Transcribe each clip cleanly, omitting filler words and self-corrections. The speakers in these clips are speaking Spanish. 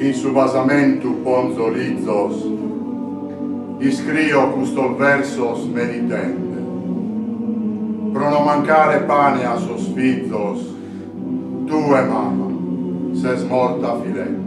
in su basamento ponzo lizzos, iscrio custo versos meditende, pro non mancare pane a sospizos, tue mamma, ses morta filente.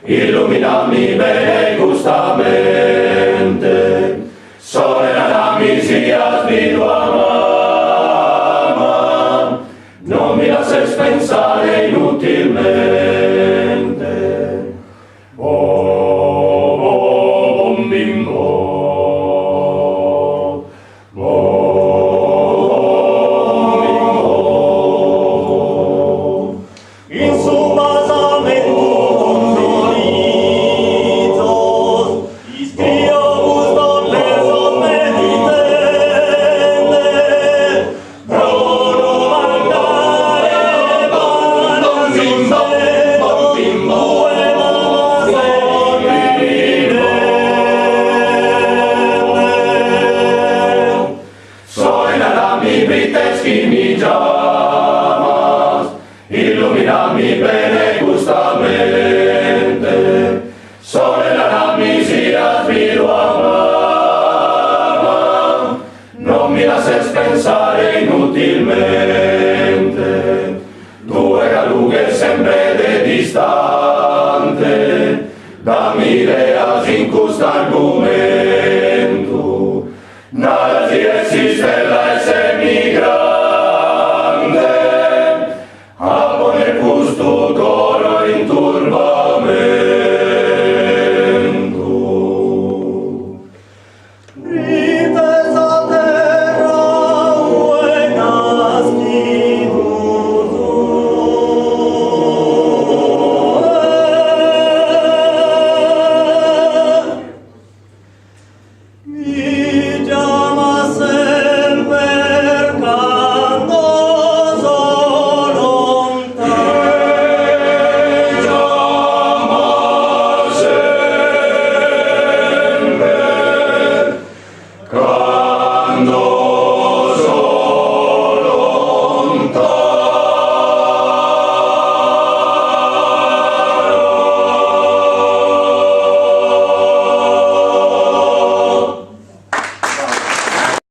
Illuminami bene gustamente, solenami sias mi tua mamma, non mi lasces pensare inutilmente. Oh, oh, bimbo, oh, bimbo, in su basamento mi llamas, illuminami bene gustamente, solenami sias mi tua mamma, non mi lasces pensare inutilmente, tue galughe sempre de distante, dammi ideas in custa argumento.